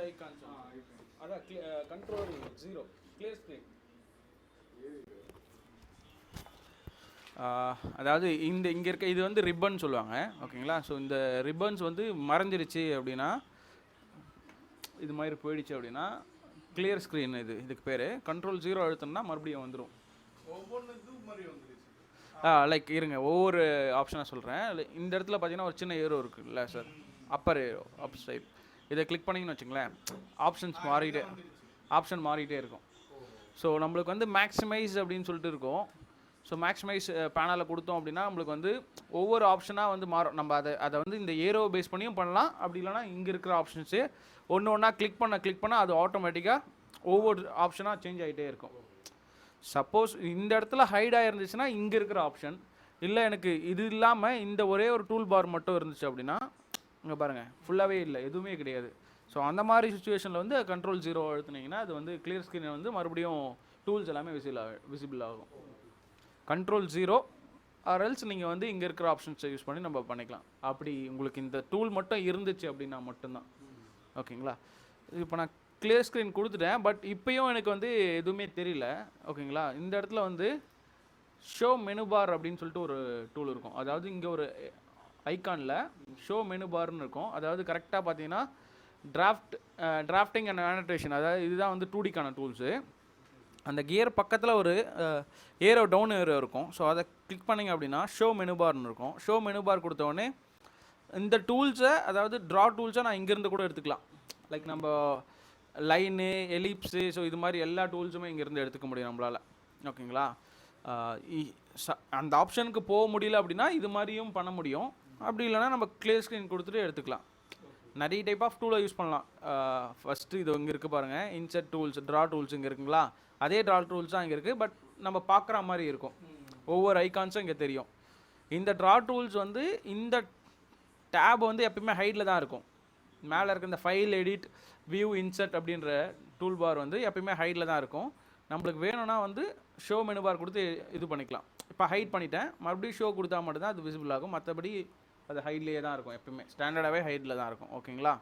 Icons அதான் control 0 clear screen. அதாவது இங்கே இருக்க இது வந்து ரிப்பன் சொல்லுவாங்க ஓகேங்களா. ஸோ இந்த ரிப்பன்ஸ் வந்து மறைஞ்சிருச்சு அப்படின்னா, இது மாதிரி போயிடுச்சு அப்படின்னா கிளியர் ஸ்க்ரீன். இதுக்கு பேர் கண்ட்ரோல் 0 அழுத்தம்னா மறுபடியும் வந்துடும். லைக் இருங்க, ஒவ்வொரு ஆப்ஷனாக சொல்கிறேன். இந்த இடத்துல பார்த்தீங்கன்னா ஒரு சின்ன ஏரோ இருக்குல்ல sir, upper arrow up side. இதை கிளிக் பண்ணிங்கன்னு வச்சுங்களேன், ஆப்ஷன் மாறிட்டே இருக்கும். ஸோ நம்மளுக்கு வந்து மேக்ஸிமைஸ் அப்படின்னு சொல்லிட்டு இருக்கும். ஸோ மேக்ஸிமைஸ் பேனலை கொடுத்தோம் அப்படின்னா நம்மளுக்கு வந்து ஒவ்வொரு ஆப்ஷனாக வந்து மாறும். நம்ம அதை வந்து இந்த ஏரோ பேஸ் பண்ணியும் பண்ணலாம். அப்படி இல்லைனா இங்கே இருக்கிற ஆப்ஷன்ஸு ஒன்று ஒன்றா கிளிக் பண்ண அது ஆட்டோமேட்டிக்காக ஒவ்வொரு ஆப்ஷனாக சேஞ்ச் ஆகிட்டே இருக்கும். சப்போஸ் இந்த இடத்துல ஹைடாக இருந்துச்சுன்னா இங்கே இருக்கிற ஆப்ஷன் இல்லை, எனக்கு இது இல்லாமல் இந்த ஒரே ஒரு டூல் பார் மட்டும் இருந்துச்சு அப்படின்னா இங்கே பாருங்கள் ஃபுல்லாகவே இல்லை, எதுவுமே கிடையாது. ஸோ அந்த மாதிரி சுச்சுவேஷனில் வந்து கண்ட்ரோல் 0 அழுத்துனீங்கன்னா அது வந்து கிளியர் ஸ்க்ரீனை வந்து மறுபடியும் டூல்ஸ் எல்லாமே விசிபிள் ஆகும். கண்ட்ரோல் 0 ஆர் எல்ஸ் நீங்கள் வந்து இங்கே இருக்கிற ஆப்ஷன்ஸை யூஸ் பண்ணி நம்ம பண்ணிக்கலாம். அப்படி உங்களுக்கு இந்த டூல் மட்டும் இருந்துச்சு அப்படின்னா மட்டும்தான் ஓகேங்களா. இப்போ நான் கிளியர் ஸ்க்ரீன் கொடுத்துட்டேன், பட் இப்போயும் எனக்கு வந்து எதுவுமே தெரியல ஓகேங்களா. இந்த இடத்துல வந்து ஷோ மெனு பார் அப்படின்னு சொல்லிட்டு ஒரு டூல் இருக்கும். அதாவது இங்கே ஒரு ஐக்கானில் ஷோ மெனு பார்னு இருக்கும். அதாவது கரெக்டாக பார்த்தீங்கன்னா டிராஃப்டிங் அண்ட் ஆனோட்டேஷன், அதாவது இதுதான் வந்து 2Dக்கான டூல்ஸு. அந்த கியர் பக்கத்தில் ஒரு ஏரோ டவுன் ஏரோ இருக்கும். ஸோ அதை கிளிக் பண்ணிங்க அப்படின்னா ஷோ மெனு பார்னு இருக்கும். ஷோ மெனு பார் கொடுத்தோடனே இந்த டூல்ஸை, அதாவது ட்ரா டூல்ஸை நான் இங்கேருந்து கூட எடுத்துக்கலாம். லைக் நம்ம லைனு, எலிப்ஸு, ஸோ இது மாதிரி எல்லா டூல்ஸுமே இங்கேருந்து எடுத்துக்க முடியும் நம்மளால் ஓகேங்களா. அந்த ஆப்ஷனுக்கு போக முடியல அப்படின்னா இது மாதிரியும் பண்ண முடியும். அப்படி இல்லைனா நம்ம கிளியர் ஸ்க்ரீன் கொடுத்துட்டு எடுத்துக்கலாம். நிறைய டைப் ஆஃப் டூலை யூஸ் பண்ணலாம். ஃபஸ்ட்டு இது இங்கே இருக்குது பாருங்கள், இன்சர்ட் டூல்ஸ், ட்ரா டூல்ஸ் இங்கே இருக்குங்களா. அதே ட்ரா டூல்ஸ் தான் இங்கே இருக்குது, பட் நம்ம பார்க்குற மாதிரி இருக்கும். ஒவ்வொரு ஐகான்ஸும் இங்கே தெரியும். இந்த ட்ரா டூல்ஸ் வந்து இந்த டேப் வந்து எப்பயுமே ஹைட்டில் தான் இருக்கும். மேலே இருக்க இந்த ஃபைல், எடிட், வியூ, இன்சர்ட் அப்படின்ற டூல் பார் வந்து எப்பயுமே ஹைட்டில் தான் இருக்கும். நம்மளுக்கு வேணும்னா வந்து ஷோ மெனு பார் கொடுத்து இது பண்ணிக்கலாம். இப்போ ஹைட் பண்ணிட்டேன், மறுபடியும் ஷோ கொடுத்தா மட்டும்தான் அது விசிபிள் ஆகும். மற்றபடி அது ஹைட்லேயே தான் இருக்கும், எப்பயுமே ஸ்டாண்டர்டாகவே ஹைட்டில் தான் இருக்கும் ஓகேங்களா.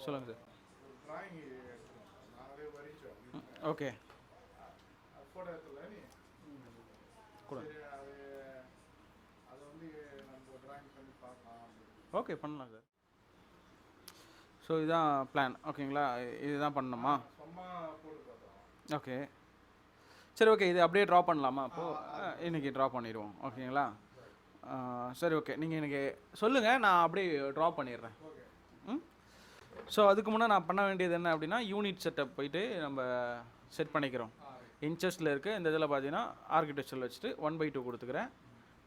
சொல்லுங்கள் சார். ஓகே ஓகே பண்ணலாம் சார். ஸோ இதுதான் பிளான் ஓகேங்களா. இதுதான் பண்ணணுமா? ஓகே சரி ஓகே. இது அப்படியே ட்ரா பண்ணலாமா? அப்போது இன்றைக்கி ட்ரா பண்ணிடுவோம் ஓகேங்களா. சரி ஓகே, நீங்கள் எனக்கு சொல்லுங்கள், நான் அப்படியே ட்ரா பண்ணிடுறேன். ஸோ அதுக்கு முன்னே நான் பண்ண வேண்டியது என்ன அப்படின்னா, யூனிட் செட்டப் போயிட்டு நம்ம செட் பண்ணிக்கிறோம். இன்ச்சஸில் இருக்குது. இந்த இதில் பார்த்தீங்கன்னா ஆர்கிடெக்சரில் வச்சுட்டு 1/2 கொடுத்துக்கிறேன்.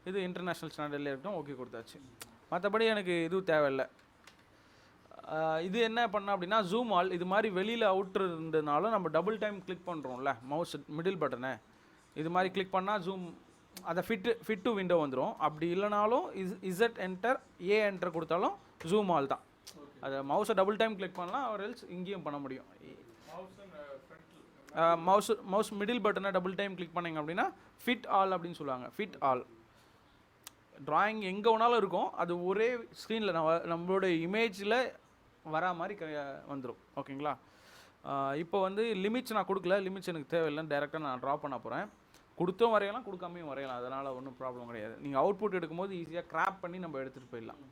இது இன்டர்நேஷ்னல் ஸ்டாண்டர்டில் இருக்கட்டும், ஓகே கொடுத்தாச்சு. மற்றபடி எனக்கு இதுவும் தேவையில்லை. இது என்ன பண்ண அப்படின்னா ஜூம் ஆல், இது மாதிரி வெளியில் அவுட்ரு இருந்ததுனாலும் நம்ம டபுள் டைம் கிளிக் பண்ணுறோம்ல மவுஸ் மிடில் பட்டனை, இது மாதிரி கிளிக் பண்ணால் ஜூம் அதை ஃபிட் டு விண்டோ வந்துடும். அப்படி இல்லைனாலும் இசட் என்டர், ஏ என்டர் கொடுத்தாலும் ஜூம் ஆல் தான். அதை மவுஸை டபுள் டைம் கிளிக் பண்ணலாம், அவர் எல்ஸ் இங்கேயும் பண்ண முடியும். மவுஸ் மிடில் பட்டனை டபுள் டைம் கிளிக் பண்ணிங்க அப்படின்னா ஃபிட் ஆல் அப்படின்னு சொல்லுவாங்க. ஃபிட் ஆல் ட்ராயிங் எங்கே வேணாலும் இருக்கும், அது ஒரே ஸ்க்ரீனில் நம்மளோட இமேஜில் வரா மாதிரி வந்துடும் ஓகேங்களா. இப்போ வந்து லிமிட்ஸ் நான் கொடுக்கல, லிமிட்ஸ் எனக்கு தேவையில்லைன்னு டேரெக்டாக நான் ட்ரா பண்ண போகிறேன். கொடுத்தும் வரையலாம், கொடுக்காமையும் வரையலாம், அதனால் ஒன்றும் ப்ராப்ளம் கிடையாது. நீங்கள் அவுட்புட் எடுக்கும்போது ஈஸியாக கிராப் பண்ணி நம்ம எடுத்துகிட்டு போயிடலாம்.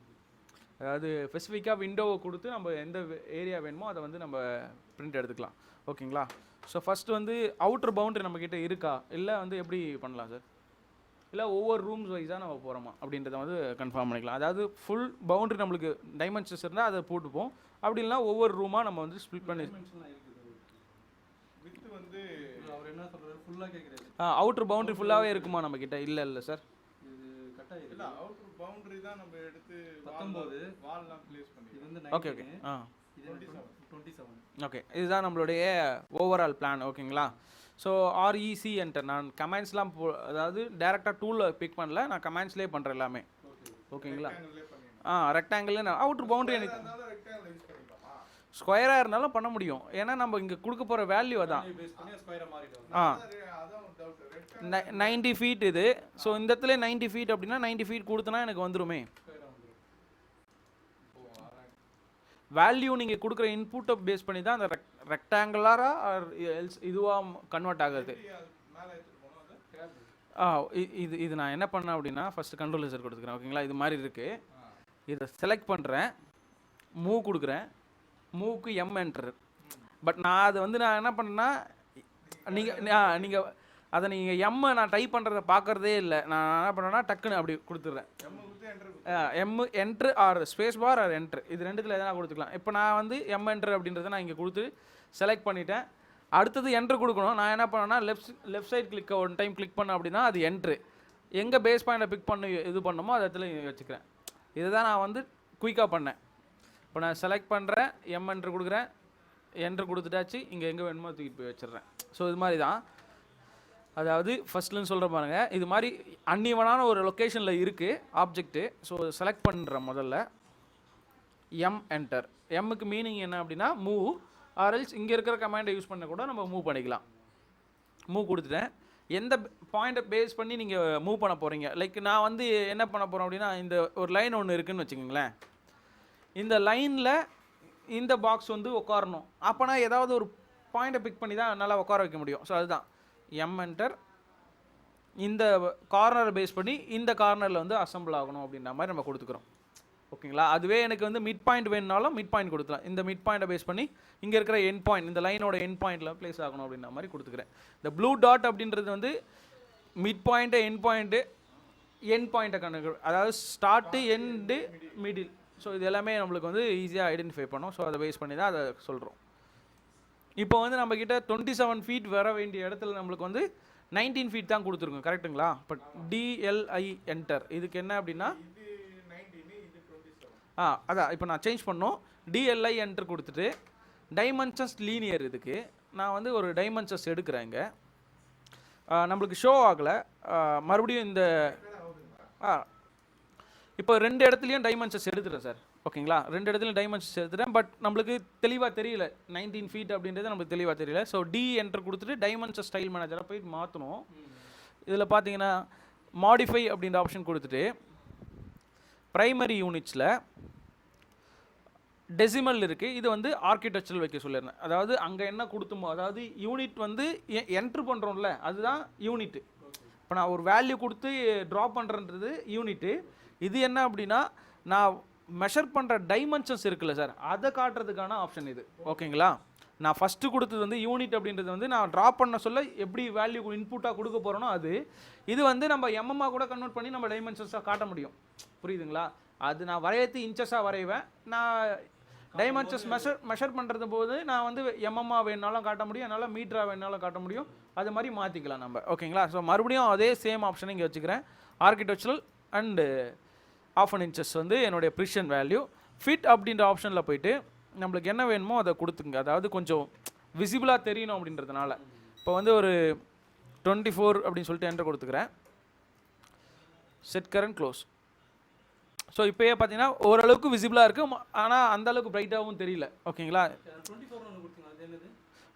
அதாவது ஸ்பெசிஃபிக்காக விண்டோவை கொடுத்து நம்ம எந்த ஏரியா வேணுமோ அதை வந்து நம்ம பிரிண்ட் எடுத்துக்கலாம் ஓகேங்களா. ஸோ ஃபஸ்ட்டு வந்து அவுட்டர் பவுண்ட்ரி நம்மக்கிட்ட இருக்கா, இல்லை வந்து எப்படி பண்ணலாம் சார், இல்லை ஒவ்வொரு ரூம்ஸ் வைஸாக நம்ம போகிறோமா அப்படின்றத வந்து கன்ஃபார்ம் பண்ணிக்கலாம். அதாவது ஃபுல் பவுண்ட்ரி நம்மளுக்கு டைமென்ஷன்ஸ் இருந்தால் அதை போட்டுப்போம். அப்படி இல்லைனா ஒவ்வொரு ரூமாக நம்ம வந்து ஸ்ப்ளிட் பண்ணி அவுட்டர் பவுண்ட்ரி ஃபுல்லாகவே இருக்குமா நம்மக்கிட்ட? இல்லை சார், ஓகே ஓகே ஓகே. இதுதான் நம்மளுடைய ஓவரால் பிளான் ஓகேங்களா. ஸோ ஆர்இசி என்டர், நான் கமெண்ட்ஸ்லாம் அதாவது டேரெக்டாக டூலில் பிக் பண்ணல, நான் கமெண்ட்ஸ்லேயே பண்ணுறேன் எல்லாமே ஓகேங்களா. ரெக்டாங்கிள் நான் அவுட்ரு பவுண்ட்ரி எனக்கு ஸ்கொயராக இருந்தாலும் பண்ண முடியும். ஏன்னா நம்ம இங்கே கொடுக்க போகிற வேல்யூ அதான். 90 ஃபீட் இது. ஸோ இந்த இடத்துல 90 ஃபீட் அப்படின்னா 90 ஃபீட் கொடுத்தனா எனக்கு வந்துருமே. வேல்யூ நீங்கள் கொடுக்குற இன்புட்டை பேஸ் பண்ணி தான் அந்த ரெக்டாங்குலராக இதுவாக கன்வெர்ட் ஆகுது. இது நான் என்ன பண்ணேன் அப்படின்னா ஃபஸ்ட்டு கண்ட்ரோல் லேசர் கொடுத்துக்கிறேன். ஓகேங்களா, இது மாதிரி இருக்குது. இதை செலக்ட் பண்ணுறேன், மூவ் கொடுக்குறேன், மூவுக்கு எம் என்டர். பட் நான் அது வந்து நான் என்ன பண்ணேன்னா நீங்கள் அதை நீங்கள் எம்மை நான் டைப் பண்ணுறதை பார்க்குறதே இல்லை. நான் என்ன பண்ணேன்னா டக்குன்னு அப்படி கொடுத்துட்றேன். Enter R space bar R enter, இது ரெண்டுத்தில் எதனா கொடுத்துக்கலாம். இப்போ நான் வந்து எம் என்ட்ரு அப்படின்றத நான் இங்கே கொடுத்து செலக்ட் பண்ணிட்டேன். அடுத்தது என்ட்ரு கொடுக்கணும். நான் என்ன பண்ணேன்னா லெஃப்ட் சைட் கிளிக்கை ஒன் டைம் கிளிக் பண்ணேன் அப்படின்னா அது என்ட்ரு. எங்கே பேஸ் பாயிண்டை பிக் பண்ணி இது பண்ணணுமோ அது இடத்துல வச்சுக்கிறேன். இதை தான் நான் வந்து குயிக்காக பண்ணேன். இப்போ நான் செலக்ட் பண்ணுறேன், எம் என்ட்ரு கொடுக்குறேன், என்ட்ரு கொடுத்துட்டாச்சு. இங்கே எங்கே வேணுமோ தூக்கிட்டு போய் வச்சிடுறேன். ஸோ இது மாதிரி தான், அதாவது ஃபஸ்ட்லன்னு சொல்கிற பாருங்க, இது மாதிரி அன்னிவனான ஒரு லொக்கேஷனில் இருக்குது ஆப்ஜெக்ட்டு. ஸோ செலக்ட் பண்ணுறேன் முதல்ல, எம் என்டர். எம்முக்கு மீனிங் என்ன அப்படின்னா மூவ், ஆர்எல்ஸ் இங்கே இருக்கிற கமாண்டை யூஸ் பண்ண கூட நம்ம மூவ் பண்ணிக்கலாம். மூவ் கொடுத்துட்டேன். எந்த பாயிண்ட்டை பேஸ் பண்ணி நீங்கள் மூவ் பண்ண போகிறீங்க, லைக் நான் வந்து என்ன பண்ண போகிறேன் அப்படின்னா இந்த ஒரு லைன் ஒன்று இருக்குதுன்னு வச்சுக்கோங்களேன். இந்த லைனில் இந்த பாக்ஸ் வந்து உட்காரணும். அப்போனா ஏதாவது ஒரு பாயிண்ட்டை பிக் பண்ணி தான் நல்லா உட்கார வைக்க முடியும். ஸோ அதுதான் எம் என்டர். இந்த கார்னரை பேஸ் பண்ணி இந்த கார்னரில் வந்து அசம்பிள் ஆகணும் அப்படின்ற மாதிரி நம்ம கொடுத்துக்கிறோம். ஓகேங்களா, அதுவே எனக்கு வந்து மிட் பாயிண்ட் வேணுனாலும் மிட் பாயிண்ட் கொடுத்துலாம். இந்த மிட் பாயிண்ட்டை பேஸ் பண்ணி இங்கே இருக்கிற என் பாயிண்ட், இந்த லைனோட என் பாயிண்டில் ப்ளேஸ் ஆகணும் அப்படின்ற மாதிரி கொடுத்துக்கிறேன். இந்த ப்ளூ டாட் அப்படின்றது வந்து மிட் பாயிண்ட்டு என் பாயிண்ட்டை கணக்கு, அதாவது ஸ்டார்ட்டு எண்டு மிடில். ஸோ இது எல்லாமே நம்மளுக்கு வந்து ஈஸியாக ஐடென்டிஃபை பண்ணோம். ஸோ அதை பேஸ் பண்ணி தான் அதை சொல்கிறோம். இப்போ வந்து நம்மக்கிட்ட 27 ஃபீட் வர வேண்டிய இடத்துல நம்மளுக்கு வந்து 19 ஃபீட் தான் கொடுத்துருக்கோம். கரெக்டுங்களா? இப்போ டிஎல்ஐ என்டர், இதுக்கு என்ன அப்படின்னா அதான் இப்போ நான் சேஞ்ச் பண்ணோம். டிஎல்ஐ என்டர் கொடுத்துட்டு டைமென்ஷன்ஸ் லீனியர், இதுக்கு நான் வந்து ஒரு டைமென்ஷன்ஸ் எடுக்கிறேன். இங்கே நம்மளுக்கு ஷோ ஆகலை. மறுபடியும் இந்த இப்போ 2 இடத்துலையும் டைமென்ஷன்ஸ் எடுத்துட்டேன் சார். ஓகேங்களா, 2 இடத்துலையும் டைமென்ஷன்ஸ் எடுத்துட்டேன். பட் நம்மளுக்கு தெளிவாக தெரியல 19 ஃபீட் அப்படின்றது நம்மளுக்கு தெளிவாக தெரியல. ஸோ டி என்டர் கொடுத்துட்டு டைமென்ஷன் ஸ்டைல் மேனேஜரை போய் மாற்றணும். இதில் பார்த்தீங்கன்னா மாடிஃபை அப்படின்ற ஆப்ஷன் கொடுத்துட்டு ப்ரைமரி யூனிட்ஸில் டெசிமல் இருக்குது. இது வந்து ஆர்கிடெக்சரல் வைக்க சொல்லியிருந்தேன். அதாவது அங்கே என்ன கொடுத்துமோ, அதாவது யூனிட் வந்து என்ட்ரு பண்ணுறோம்ல அதுதான் யூனிட்டு. இப்போ நான் ஒரு வேல்யூ கொடுத்து ட்ராப் பண்ணுறது யூனிட்டு. இது என்ன அப்படின்னா நான் மெஷர் பண்ணுற டைமென்ஷன்ஸ் இருக்குல்ல சார், அதை காட்டுறதுக்கான ஆப்ஷன் இது. ஓகேங்களா, நான் ஃபஸ்ட்டு கொடுத்தது வந்து யூனிட் அப்படின்றது வந்து நான் ட்ராப் பண்ண சொல்ல எப்படி வேல்யூ இன்புட்டாக கொடுக்க போகிறோனோ அது. இது வந்து நம்ம எம்எம்மாக கூட கன்வெர்ட் பண்ணி நம்ம டைமென்ஷன்ஸாக காட்ட முடியும். புரியுதுங்களா? அது நான் வரையத்து இன்ச்சஸாக வரைவேன். நான் டைமென்ஷன்ஸ் மெஷர் பண்ணுறது போது நான் வந்து எம்எம்மாக வேணாலும் காட்ட முடியும், என்னால் மீட்டராக வேணாலும் காட்ட முடியும். அது மாதிரி மாற்றிக்கலாம் நம்ம. ஓகேங்களா, ஸோ மறுபடியும் அதே சேம் ஆப்ஷனை இங்கே வச்சுக்கிறேன். ஆர்கிடெக்சரல் அண்டு ½ இன்ச்சஸ் வந்து என்னுடைய ப்ரிசிஷன் வேல்யூ. ஃபிட் அப்படின்ற ஆப்ஷனில் போயிட்டு நம்மளுக்கு என்ன வேணுமோ அதை கொடுத்துங்க. அதாவது கொஞ்சம் விசிபிளாக தெரியணும் அப்படின்றதுனால இப்போ வந்து ஒரு 24 அப்படின்னு சொல்லிட்டு என்டர் கொடுத்துக்கிறேன். Set current close. ஸோ இப்போயே பார்த்தீங்கன்னா ஓரளவுக்கு விசிபிளாக இருக்குது, ஆனால் அந்த அளவுக்கு பிரைட்டாகவும் தெரியல. ஓகேங்களா,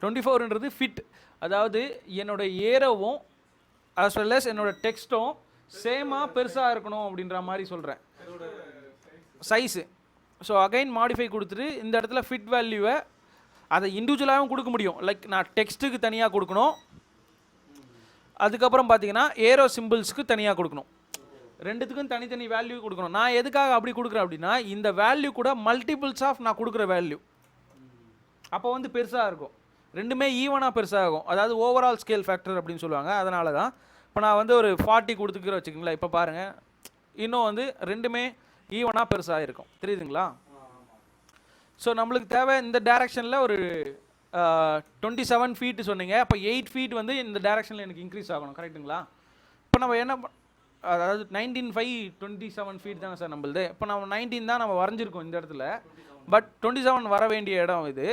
24ன்றது ஃபிட், அதாவது என்னோடய ஏரோவும் as well as என்னோட டெக்ஸ்ட்டும் சேமாக பெருசாக இருக்கணும் அப்படின்ற மாதிரி சொல்கிறேன் சைஸு. ஸோ அகைன் மாடிஃபை கொடுத்துட்டு இந்த இடத்துல ஃபிட் வேல்யூவை அதை இண்டிவிஜுவலாகவும் கொடுக்க முடியும். லைக் நான் டெக்ஸ்ட்டுக்கு தனியாக கொடுக்கணும், அதுக்கப்புறம் பார்த்தீங்கன்னா ஏரோ சிம்பிள்ஸ்க்கு தனியாக கொடுக்கணும். ரெண்டுத்துக்கும் தனித்தனி வேல்யூ கொடுக்கணும். நான் எதுக்காக அப்படி கொடுக்குறேன் அப்படின்னா இந்த வேல்யூ கூட மல்டிபிள்ஸ் ஆஃப் நான் கொடுக்குற வேல்யூ அப்போ வந்து பெருசாக இருக்கும். ரெண்டுமே ஈவனாக பெருசாகும், அதாவது ஓவரால் ஸ்கேல் ஃபேக்டர் அப்படின்னு சொல்லுவாங்க. அதனால தான் இப்போ நான் வந்து ஒரு 40 கொடுத்துக்கிற வச்சுக்கோங்களேன். இப்போ பாருங்கள், இன்னும் வந்து ரெண்டுமே ஈவனாக பெருசாக இருக்கும். தெரியுதுங்களா? ஸோ நம்மளுக்கு தேவை இந்த டைரக்ஷனில் ஒரு 27 ஃபீட்டு சொன்னீங்க. அப்போ 8 ஃபீட் வந்து இந்த டைரக்ஷனில் எனக்கு இன்க்ரீஸ் ஆகணும். கரெக்டுங்களா? இப்போ நம்ம என்ன, அதாவது 19 27 ஃபீட் தானே சார் நம்மளுது. இப்போ நம்ம 19 தான் நம்ம வரைஞ்சிருக்கோம் இந்த இடத்துல. பட் 27 வர வேண்டிய இடம் இது.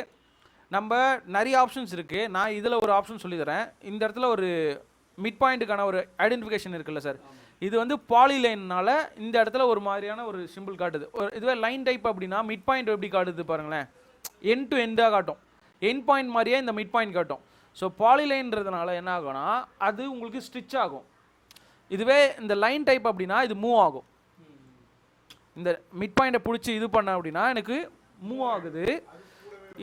நம்ம நிறைய ஆப்ஷன்ஸ் இருக்குது. நான் இதில் ஒரு ஆப்ஷன் சொல்லி தரேன். இந்த இடத்துல ஒரு மிட் பாயிண்ட்டுக்கான ஒரு ஐடென்டிஃபிகேஷன் இருக்குல்ல சார், இது வந்து பாலிலைன்னால இந்த இடத்துல ஒரு மாதிரியான ஒரு சிம்பிள் காட்டுது. ஒரு இதுவே லைன் டைப் அப்படின்னா மிட் பாயிண்ட் எப்படி காட்டுது பாருங்களேன், எண்ட் டு எண்டாக காட்டும். எண்ட் பாயிண்ட் மாதிரியே இந்த மிட் பாயிண்ட் காட்டும். ஸோ பாலிலைன்றதுனால என்ன ஆகும்னா அது உங்களுக்கு ஸ்டிச் ஆகும். இதுவே இந்த லைன் டைப் அப்படின்னா இது மூவ் ஆகும். இந்த மிட் பாயிண்டை பிடிச்சி இது பண்ண அப்படின்னா எனக்கு மூவ் ஆகுது.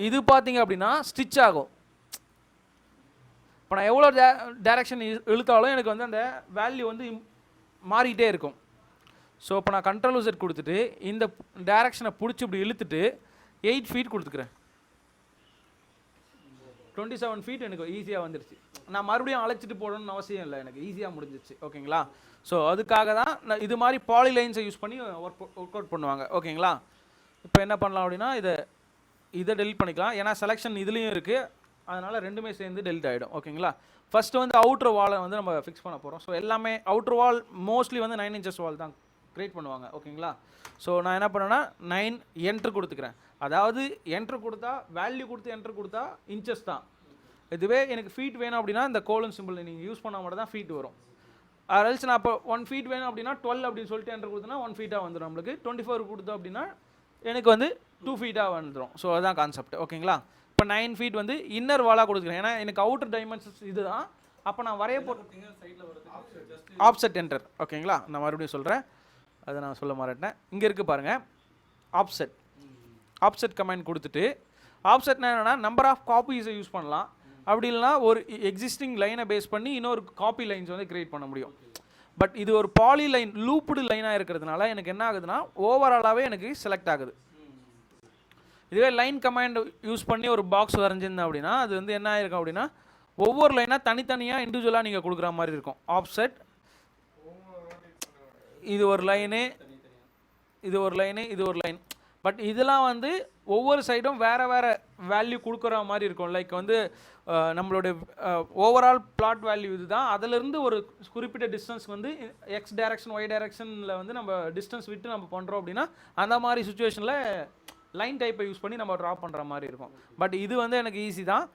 இது பார்த்தீங்க அப்படின்னா ஸ்டிச் ஆகும். இப்போ நான் எவ்வளோ டைரக்ஷன் இழுத்தாலும் எனக்கு வந்து அந்த வேல்யூ வந்து மாறிக்கிட்டே இருக்கும். ஸோ இப்போ நான் கண்ட்ரோல் செட் கொடுத்துட்டு இந்த டைரக்ஷனை பிடிச்சி இப்படி இழுத்துட்டு 8 ஃபீட் கொடுத்துக்கிறேன். 27 ஃபீட் எனக்கு ஈஸியாக வந்துடுச்சு. நான் மறுபடியும் அழைச்சிட்டு போடணும்னு அவசியம் இல்லை, எனக்கு ஈஸியாக முடிஞ்சிச்சு. ஓகேங்களா? ஸோ அதுக்காக தான் நான் இது மாதிரி பாலிலைன்ஸை யூஸ் பண்ணி ஒர்க் அவுட் பண்ணுவாங்க. ஓகேங்களா? இப்போ என்ன பண்ணலாம் அப்படின்னா இதை டெலிட் பண்ணிக்கலாம். ஏன்னா செலெக்ஷன் இதுலேயும் இருக்குது, அதனால் ரெண்டுமே சேர்ந்து டெலிட் ஆகிடும். ஓகேங்களா? ஃபஸ்ட்டு வந்து அவுட்ரு வாலை வந்து நம்ம ஃபிக்ஸ் பண்ண போகிறோம். ஸோ எல்லாமே அவுட்ரு வால் மோஸ்ட்லி வந்து 9 inches வால் தான் க்ரியேட் பண்ணுவாங்க. ஓகேங்களா? ஸோ நான் என்ன பண்ணேன்னா 9 என்ட்ரு கொடுத்துக்கிறேன். அதாவது என்ட்ரு கொடுத்தா வேல்யூ கொடுத்து என்ட்ரு கொடுத்தா இன்ச்சஸ் தான். இதுவே எனக்கு ஃபீட் வேணும் அப்படின்னா இந்த கோலன் சிம்பிள் நீங்கள் யூஸ் பண்ணால் மட்டும் தான் ஃபீட் வரும். அதனால நான் இப்போ 1 feet வேணும் அப்படின்னா 12 அப்படின்னு சொல்லிட்டு என்ட்ரு கொடுத்தோன்னா 1 feet வந்துடும். நம்மளுக்கு 24 கொடுத்தோம் அப்படின்னா எனக்கு வந்து 2 feet வந்துடும். ஸோ அதுதான் கான்செப்ட். ஓகேங்களா? இப்போ 9 feet வந்து இன்னர் வாலாக கொடுத்துக்கிறேன். ஏன்னா எனக்கு அவுட்டர் டைமென்ஷன்ஸ் இது தான். அப்போ நான் வரைய ஆப்செட் என்டர். ஓகேங்களா? நான் மறுபடியும் சொல்கிறேன், அதை நான் சொல்ல மாட்டேன். இங்கே இருக்குது பாருங்கள், ஆப்செட் கமெண்ட் கொடுத்துட்டு ஆப்செட்னா என்னென்னா நம்பர் ஆஃப் காப்பீஸை யூஸ் பண்ணலாம். அப்படி இல்லைனா ஒரு எக்ஸிஸ்டிங் லைனை பேஸ் பண்ணி இன்னொரு காப்பி லைன்ஸ் வந்து க்ரியேட் பண்ண முடியும். பட் இது ஒரு பாலி லைன் லூப்டு லைனாக இருக்கிறதுனால எனக்கு என்ன ஆகுதுன்னா ஓவராலாகவே எனக்கு செலக்ட் ஆகுது. இதுவே லைன் கமாண்ட் யூஸ் பண்ணி ஒரு பாக்ஸ் வரைஞ்சிருந்தேன் அப்படின்னா அது வந்து என்ன ஆயிருக்கும் அப்படின்னா ஒவ்வொரு லைனாக தனித்தனியாக இண்டிவிஜுவலாக நீங்கள் கொடுக்குற மாதிரி இருக்கும். ஆப்செட், இது ஒரு லைனு, இது ஒரு லைனு, இது ஒரு லைன். பட் இதெல்லாம் வந்து ஒவ்வொரு சைடும் வேறு வேறு வேல்யூ கொடுக்குற மாதிரி இருக்கும். லைக் வந்து நம்மளுடைய ஓவரால் பிளாட் வேல்யூ இது தான். அதிலிருந்து ஒரு குறிப்பிட்ட டிஸ்டன்ஸ் வந்து எக்ஸ் டைரக்ஷன் ஒய் டைரக்ஷனில் வந்து நம்ம டிஸ்டன்ஸ் விட்டு நம்ம பண்ணுறோம் அப்படின்னா அந்த மாதிரி சுச்சுவேஷனில் லைன் டைப்பை யூஸ் பண்ணி நம்ம ட்ரா பண்ணுற மாதிரி இருக்கும். பட் இது வந்து எனக்கு ஈஸி தான்,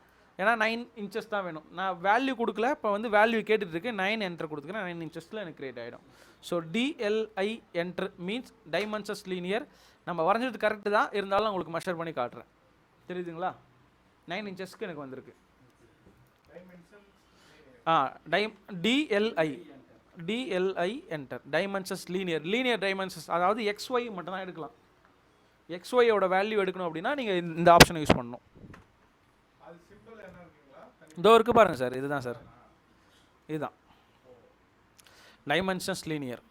ஏன்னா 9 inches தான் வேணும். நான் வேல்யூ கொடுக்கல, இப்போ வந்து வேல்யூ கேட்டுட்ருக்கு. 9 என்ட்ரு கொடுத்துக்கிறேன். 9 inchesல எனக்கு கிரியேட் ஆகிடும். So DLI enter means dimensions linear. நம்ம வரைஞ்சது கரெக்டு தான், இருந்தாலும் உங்களுக்கு மெஷர் பண்ணி காட்டுறேன். தெரியுதுங்களா? 9 inchesக்கு எனக்கு வந்திருக்கு. DLI enter dimensions linear dimensions, அதாவது XY மட்டும் தான் எடுக்கலாம். XYயோட வேல்யூ எடுக்கணும் அப்படின்னா நீங்கள் இந்த ஆப்ஷனை யூஸ் பண்ணணும். இதோ இருக்குது பாருங்கள் சார், இதுதான் சார், இதுதான் டைமென்ஷன்ஸ் லீனியர்.